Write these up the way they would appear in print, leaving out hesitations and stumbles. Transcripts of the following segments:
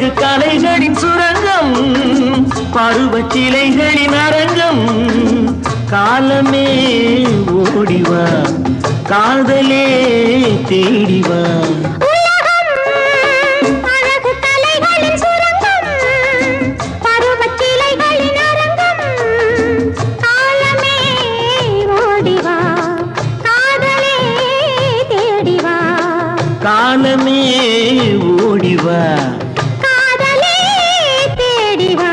அழகு கலைகளின் சுரங்கம், பருவச்சிலைகளின் அரங்கம். காலமே ஓடிவா, காதலே தேடிவா. காலமே ஓடிவா, காதலே தேடிவா.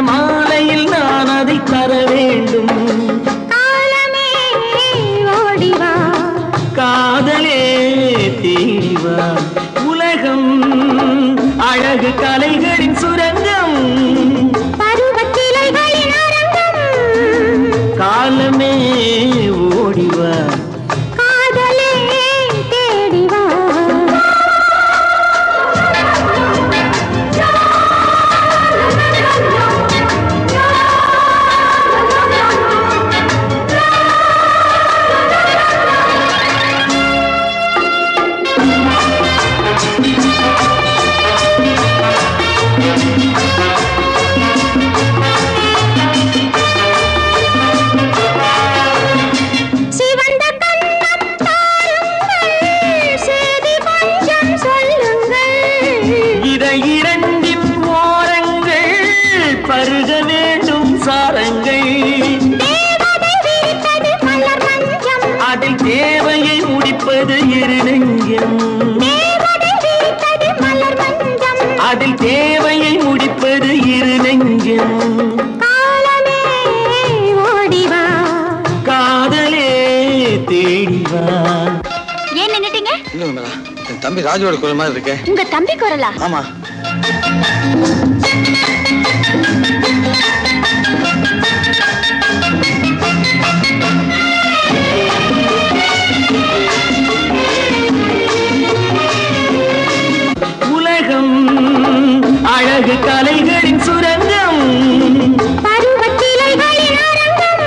மாலையில் நான் அதை தர வேண்டும். காலமே ஓடிவா, காதலே தேடிவா. உலகம் அழகு கலைகளின் சுரங்கம், பருவச்சிலைகளின் அரங்கம். காலமே ஓடிவா, காதலே தேடிவா. இரண்டின் ஓரங்கள் பருக வேண்டும் சாரங்கள். அதில் தேவையை முடிப்பது இரு நெஞ்சம், அதில் தேவையை முடிப்பது இரு நெஞ்சம். காலமே ஓடிவா, காதலே தேடிவா. ஏன் நின்னுட்டீங்க? என் தம்பி ராஜோட குரல் மாதிரி இருக்கு. உங்க தம்பி குரலா? ஆமா. உலகம் அழகு கலைகளின் சுரங்கம், பருவச்சிலைகளின் அரங்கம்.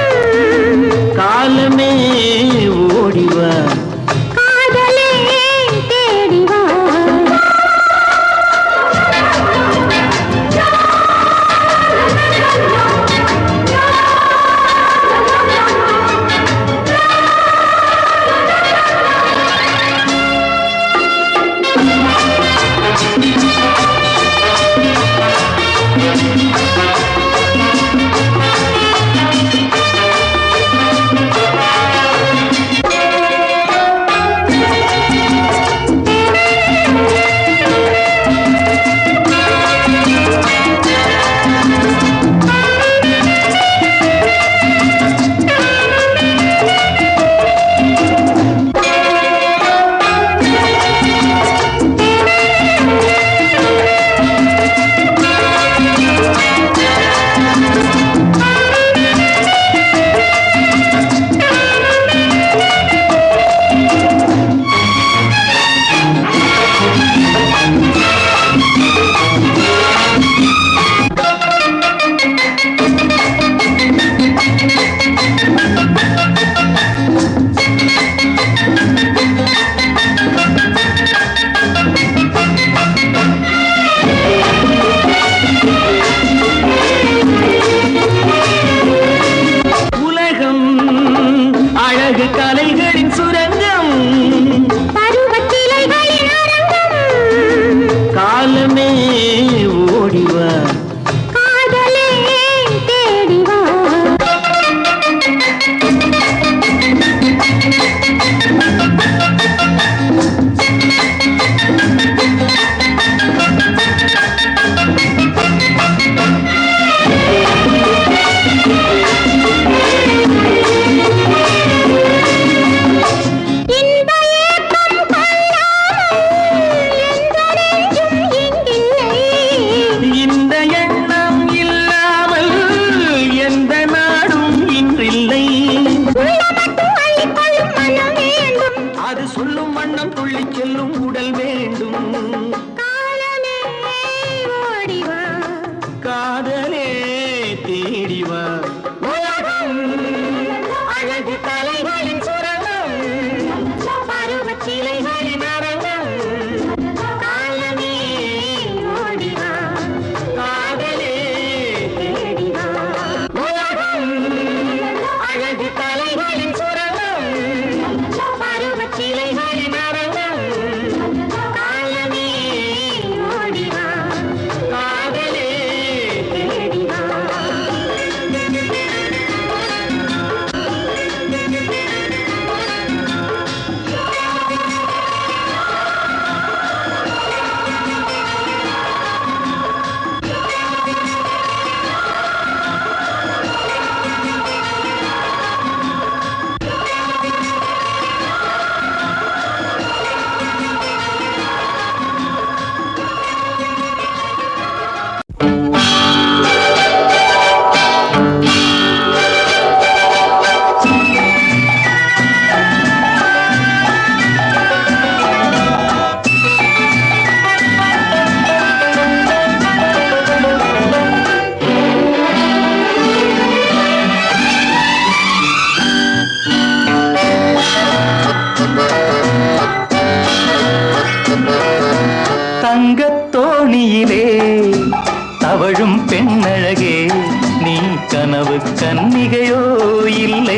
காலமே ஓடிவா, காதலே தேடிவா. கலைகளின் சுரங்கம், பருவச்சிலைகளின் அரங்கம். காலமே ஓடிவா, காதலே தேடிவா.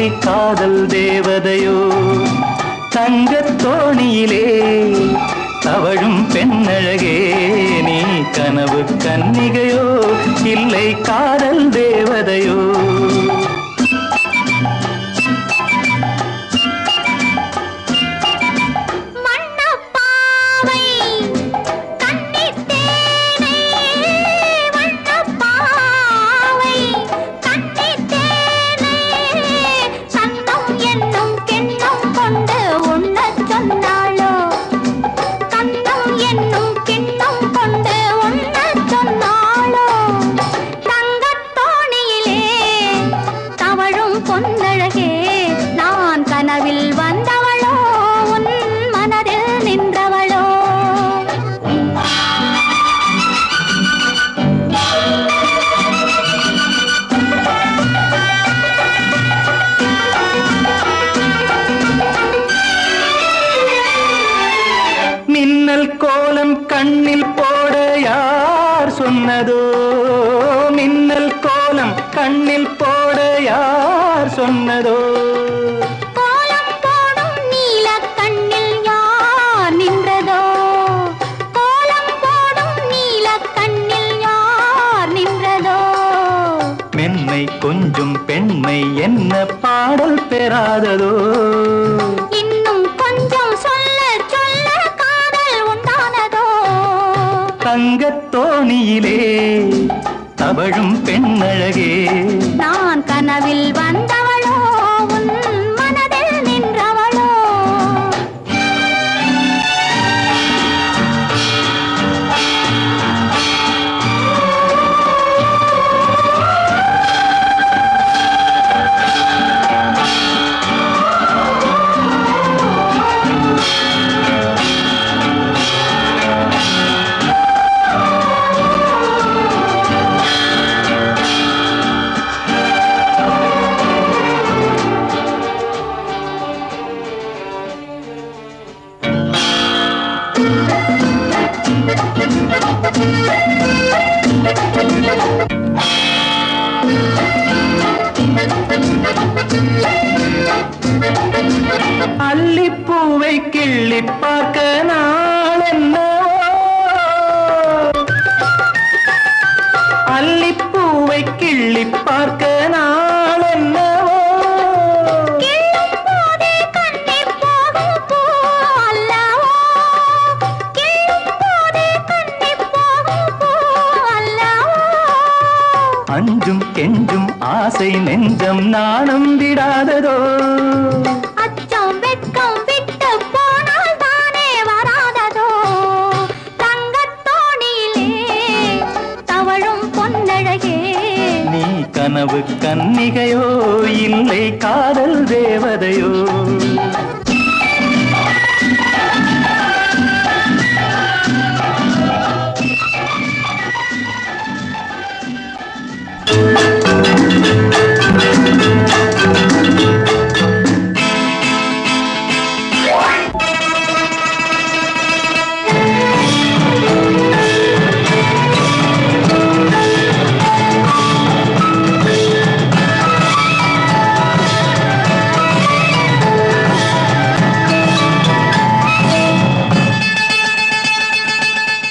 இல்லை காதல் தேவதையோ தங்கத் தோணியிலே தவழும் பெண்ணழகே நீ கனவு கன்னிகையோ இல்லை காதல் தேவதையோ கனவில் வந்தவளோ உன் மனதில் நின்றவளோ மின்னல் கோலம் கண்ணில் போட யார் சொன்னதோ மின்னல் கோலம் கண்ணில் போட யார் சொன்னதோ கொஞ்சம் பெண்மை என்ன பாடல் பெறாததோ இன்னும் கொஞ்சம் சொல்ல சொல்ல காதல் உண்டானதோ தங்கத் தோணியிலே தவழும் பெண்ணழகே நான் கனவில் வந்தவளோ உன் மனதில் நின்றவளோ அல்லிப்பூவை கிள்ளி பார்க்க நாள் என்னவோ அல்லிப்பூவை கிள்ளி பார்க்க நாள் என்னவோ அஞ்சும் கெஞ்சும் ஆசை நெஞ்சம் நாணம் விடாததோ அச்சம் வெட்கம் விட்டு போனால் தானே வராததோ தங்கத் தோணியிலே தவழும் பொன்னழகே நீ கனவு கன்னிகையோ இல்லை காதல் தேவதையோ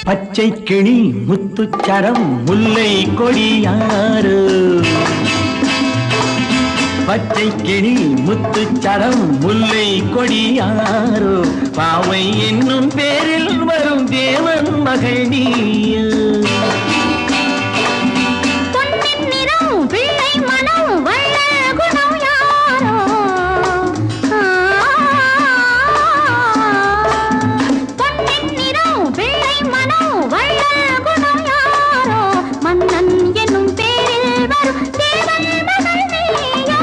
பச்சை கிளி முத்துச்சரம் முல்லை கொடியாறு பச்சை கிளி முத்துச்சரம் முல்லை கொடியாறு பாவை என்னும் பேரில் வரும் தேவன் மகள் நீ பொன்னின் நிறம் பிள்ளை மனம் வள்ள குணம் யாரோ பொன்னின் நிறம் பிள்ளை மனம் வள்ள குணம் யாரோ மன்னன் என்னும் பேரில் வரும் தேவன் மகள் நீயோ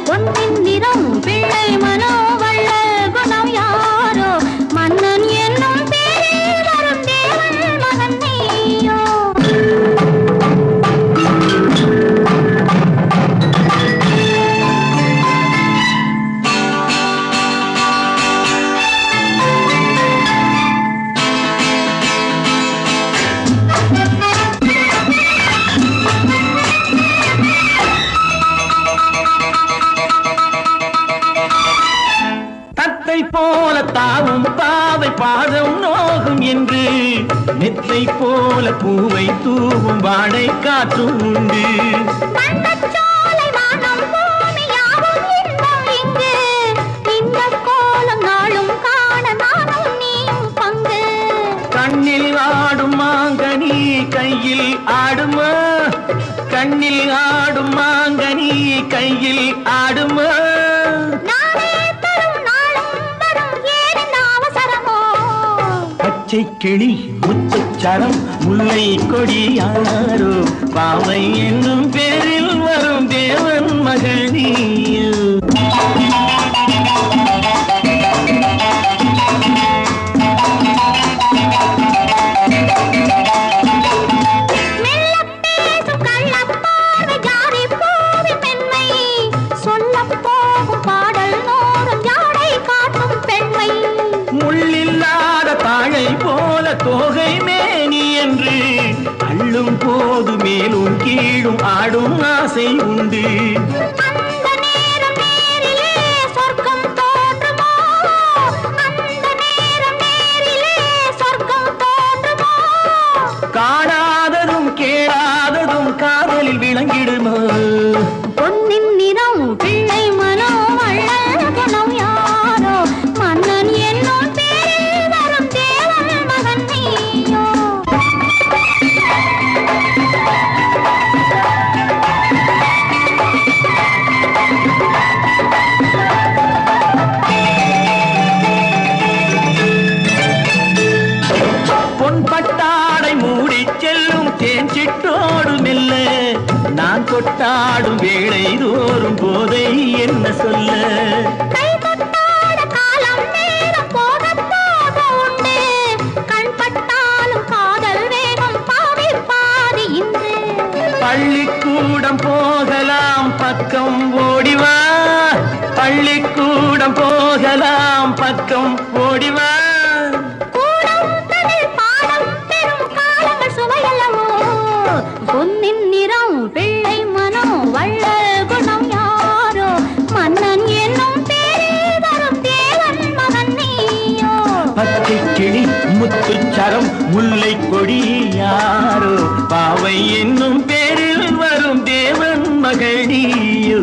பொன்னின் நிறம் பிள்ளை மனம் வள்ள குணம் யாரோ மன்னன் என்னும் பேரில் வரும் தேவன் மகன் நீயோ மெத்தை போல பூவை தூவும் வாடை காற்றும் உண்டு. வண்ணச்சோலை வானம் பூமி யாவும் இன்பம் இங்கு. இந்த கோலம் நாளும் காண நானும் நீயும் பங்கு. கண்ணில் ஆடும் மாங்கனி கையில் ஆடுமா, கண்ணில் ஆடும் மாங்கனி கையில் ஆடுமா. நானே தரும் நாளும் வரும் ஏன் இந்த அவசரமோ? பச்சை கிளி முத்துச்சரம் முல்லை கொடி யாரோ, பாவை என்னும் பேரில் வரும் தேவன் மகள் நீயோ. மெல்லப் பேசும் கள்ளப்பார்வை ஜாதி பூவின் மென்மை. சொல்லப் போகும் பாடல் நூறும் ஜாடை காட்டும் பெண்மை. முள்ளில்லாத தாழை போல தோகை மேனி என்று அள்ளும் போது மேலும் கீழும் ஆடும் ஆசை உண்டு. அந்த நேரம் நேரிலே சொர்க்கம் தோன்றுமோ? அந்த நேரம் நேரிலே சொர்க்கம் தோன்றுமோ? காணாததும் கேளாததும் காதலில் விளங்கிடுமோ. பொன்னின் நிறம் பிள்ளை மனம் அள்ளல் குணம் யாரோ, மன்னன் என்னும் பேரில் வரும் தேவன் மகன் நீயோ. பொன் பட்டாடை மூடி செல்லும் தேன் சிட்டோடு மெல்ல, நான் கொட்டாடும் வேளை தோறும் போதை என்ன சொல்ல. கை தொட்டாட காலம் நேரம் போக போக உண்டு. கண் பட்டாலும் காதல் வேகம் பாதி பாதி இன்று. பள்ளிக்கூடம் போகலாம் பக்கம் ஓடிவா, பள்ளிக்கூடம் போகலாம் பக்கம் ஓடிவா. கூடம் தனில் பாடம் பெறும் காலங்கள் சுவையல்லவோ. பொன்னின் நிறம் பிள்ளை மனம் வள்ளல் குணம் யாரோ, மன்னன் என்னும் பேரில் வரும் தேவன் மகன் நீயோ. பச்சை கிளி முத்துச்சரம் முல்லை கொடி யாரோ, பாவை என்னும் பேரில் வரும் தேவன் மகள் நீயோ.